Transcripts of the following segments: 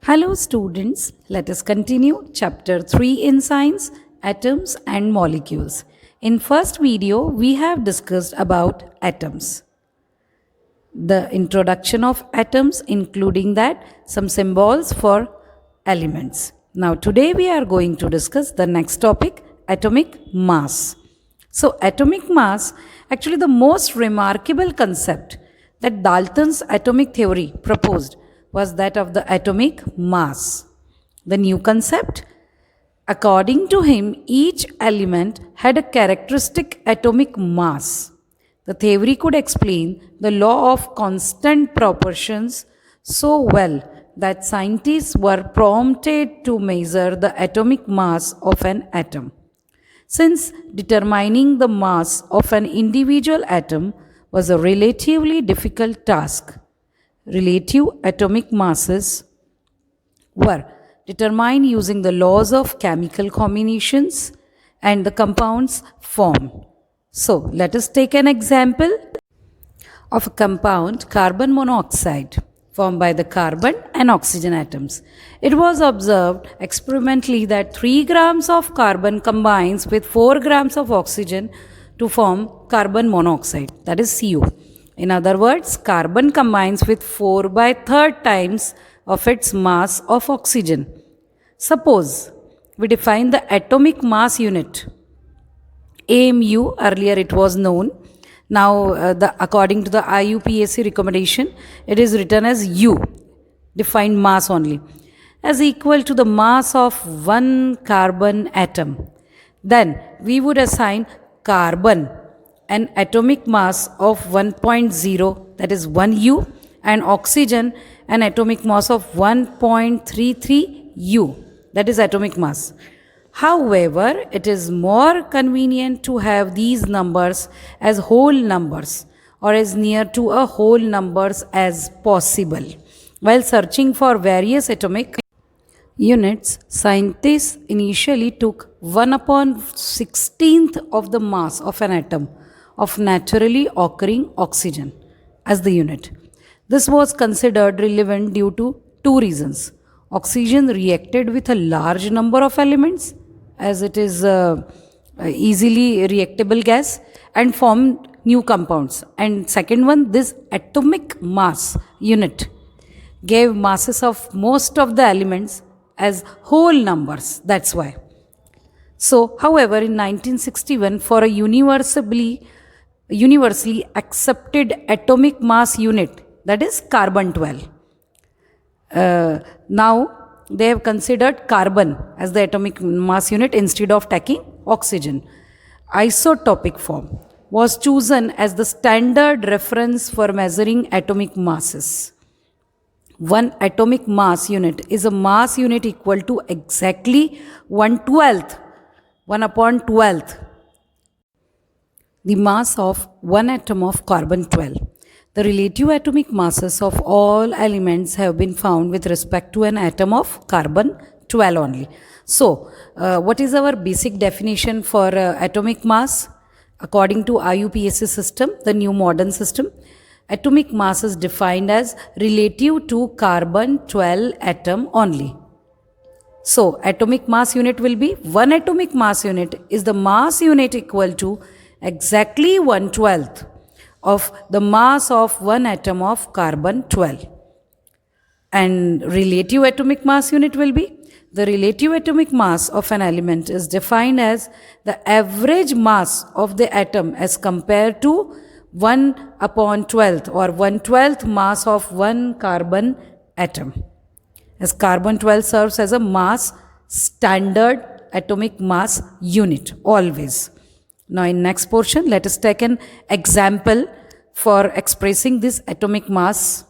Hello, students. Let us continue chapter 3 in science, atoms and molecules. In first video, we have discussed about atoms. The introduction of atoms, including that some symbols for elements. Now, today we are going to discuss the next topic, atomic mass. So, atomic mass, actually the most remarkable concept that Dalton's atomic theory proposed was that of the atomic mass. The new concept, according to him, each element had a characteristic atomic mass. The theory could explain the law of constant proportions so well that scientists were prompted to measure the atomic mass of an atom. Since determining the mass of an individual atom was a relatively difficult task, relative atomic masses were determined using the laws of chemical combinations and the compounds formed. So, let us take an example of a compound carbon monoxide formed by the carbon and oxygen atoms. It was observed experimentally that 3 grams of carbon combines with 4 grams of oxygen to form carbon monoxide, that is CO. In other words, carbon combines with 4 by third times of its mass of oxygen. Suppose we define the atomic mass unit. AMU, earlier it was known. Now, according to the IUPAC recommendation, it is written as U, defined mass only, as equal to the mass of one carbon atom. Then we would assign carbon an atomic mass of 1.0, that is 1 U, and oxygen an atomic mass of 1.33 U, that is atomic mass. However, it is more convenient to have these numbers as whole numbers or as near to a whole numbers as possible. While searching for various atomic units, scientists initially took 1/16th of the mass of an atom of naturally occurring oxygen as the unit. This was considered relevant due to two reasons. Oxygen reacted with a large number of elements as it is easily reactable gas and formed new compounds. And second one, this atomic mass unit gave masses of most of the elements as whole numbers. That's why. So, however, in 1961, for a universally accepted atomic mass unit, that is carbon 12. Now, they have considered carbon as the atomic mass unit instead of taking oxygen. Isotopic form was chosen as the standard reference for measuring atomic masses. One atomic mass unit is a mass unit equal to exactly 1/12, 1/12, the mass of one atom of carbon 12. The relative atomic masses of all elements have been found with respect to an atom of carbon 12 only. So, what is our basic definition for atomic mass? According to IUPAC system, the new modern system, atomic mass is defined as relative to carbon 12 atom only. So, atomic mass unit will be one atomic mass unit is the mass unit equal to exactly 1/12 of the mass of one atom of carbon 12. And relative atomic mass unit will be the relative atomic mass of an element is defined as the average mass of the atom as compared to 1/12th or 1/12th mass of one carbon atom. As carbon 12 serves as a mass standard atomic mass unit always. Now in next portion, let us take an example for expressing this atomic mass.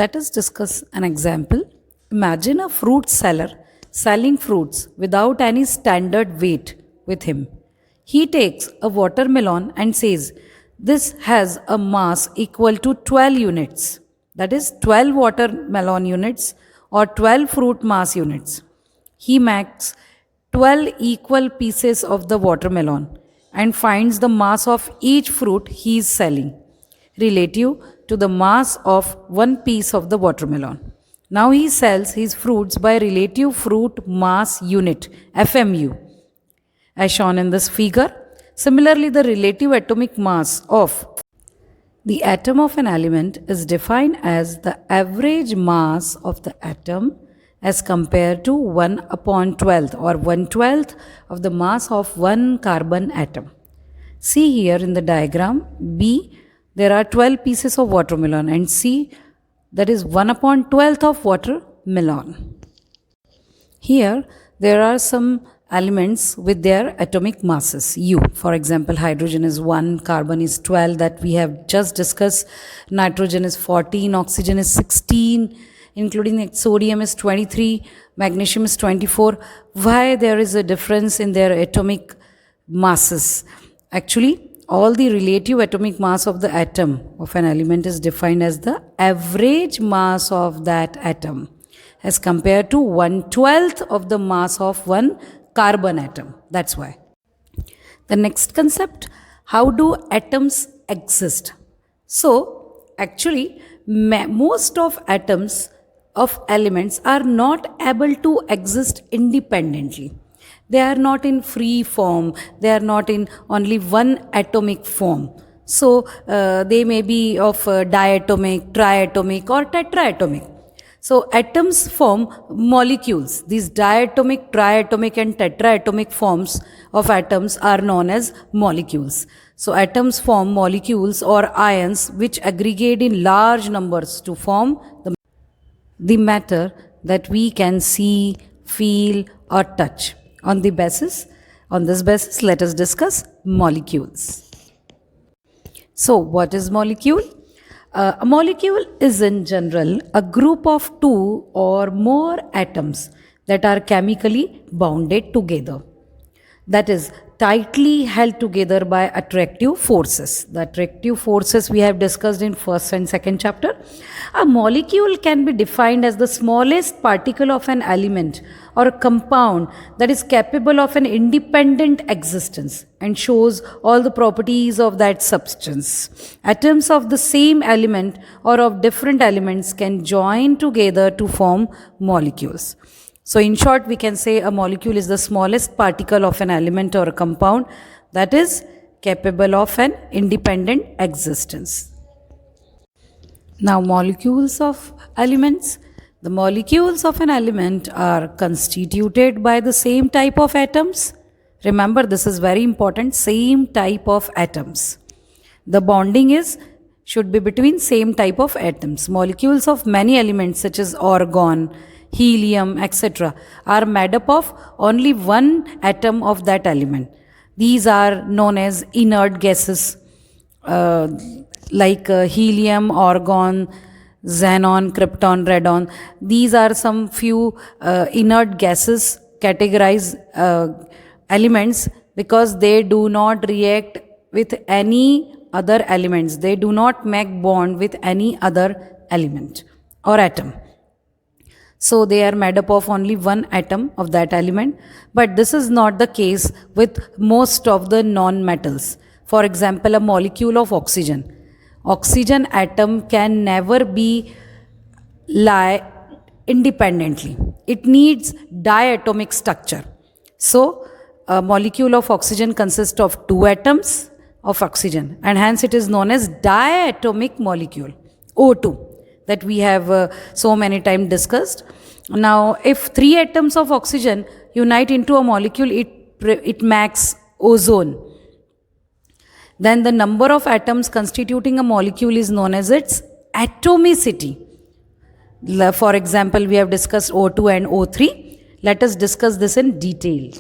Let us discuss an example. Imagine a fruit seller selling fruits without any standard weight with him. He takes a watermelon and says, this has a mass equal to 12 units. That is 12 watermelon units or 12 fruit mass units. He makes 12 equal pieces of the watermelon and finds the mass of each fruit he is selling relative to the mass of one piece of the watermelon. Now he sells his fruits by relative fruit mass unit, FMU, as shown in this figure. Similarly, the relative atomic mass of the atom of an element is defined as the average mass of the atom as compared to 1 upon 12th or 1/12th of the mass of one carbon atom. See here in the diagram B, there are 12 pieces of watermelon, and C, that is 1 upon 12th of watermelon. Here there are some elements with their atomic masses U. For example, hydrogen is 1, carbon is 12, that we have just discussed. Nitrogen is 14, oxygen is 16, including sodium is 23, magnesium is 24. Why there is a difference in their atomic masses? Actually, all the relative atomic mass of the atom of an element is defined as the average mass of that atom as compared to 1/12th of the mass of one carbon atom. That's why. The next concept, how do atoms exist? So, actually, most of atoms of elements are not able to exist independently. They are not in free form. They are not in only one atomic form. So, they may be of diatomic, triatomic or tetraatomic. So, atoms form molecules. These diatomic, triatomic and tetraatomic forms of atoms are known as molecules. So, atoms form molecules or ions which aggregate in large numbers to form the matter that we can see, feel or touch. On this basis, let us discuss molecules. So, what is molecule? A molecule is in general a group of two or more atoms that are chemically bounded together. That is, tightly held together by attractive forces. The attractive forces we have discussed in first and second chapter. A molecule can be defined as the smallest particle of an element or a compound that is capable of an independent existence and shows all the properties of that substance. Atoms of the same element or of different elements can join together to form molecules. So, in short, we can say a molecule is the smallest particle of an element or a compound that is capable of an independent existence. Now, molecules of elements. The molecules of an element are constituted by the same type of atoms. Remember, this is very important, same type of atoms. The bonding should be between same type of atoms. Molecules of many elements such as argon, helium, etc. are made up of only one atom of that element. These are known as inert gases like helium, argon, xenon, krypton, radon. These are some few inert gases categorized elements because they do not react with any other elements. They do not make bond with any other element or atom. So, they are made up of only one atom of that element. But this is not the case with most of the non-metals. For example, a molecule of oxygen. Oxygen atom can never be lie independently. It needs diatomic structure. So, a molecule of oxygen consists of two atoms of oxygen and hence it is known as diatomic molecule, O2. That we have so many times discussed. Now, if three atoms of oxygen unite into a molecule, it makes ozone. Then the number of atoms constituting a molecule is known as its atomicity. For example, we have discussed O2 and O3. Let us discuss this in detail.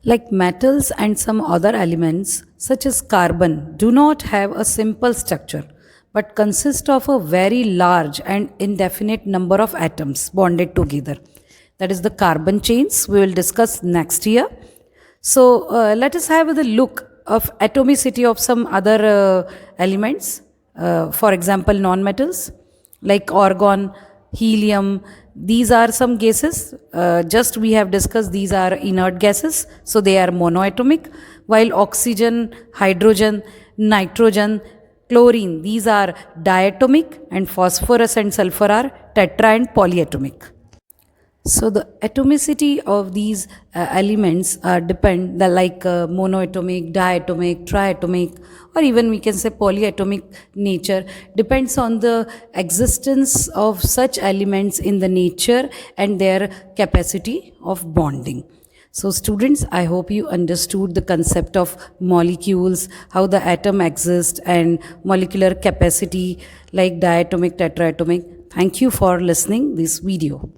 Like metals and some other elements, such as carbon, do not have a simple structure, but consist of a very large and indefinite number of atoms bonded together. That is the carbon chains. We will discuss next year. So, let us have a look of atomicity of some other elements. For example, non-metals like argon, helium. These are some gases. Just we have discussed these are inert gases. So, they are monoatomic. While oxygen, hydrogen, nitrogen, chlorine, these are diatomic, and phosphorus and sulfur are tetra and polyatomic. So the atomicity of these elements depend like monoatomic, diatomic, triatomic, or even we can say polyatomic nature depends on the existence of such elements in the nature and their capacity of bonding. So students, I hope you understood the concept of molecules, how the atom exists and molecular capacity like diatomic, tetraatomic. Thank you for listening this video.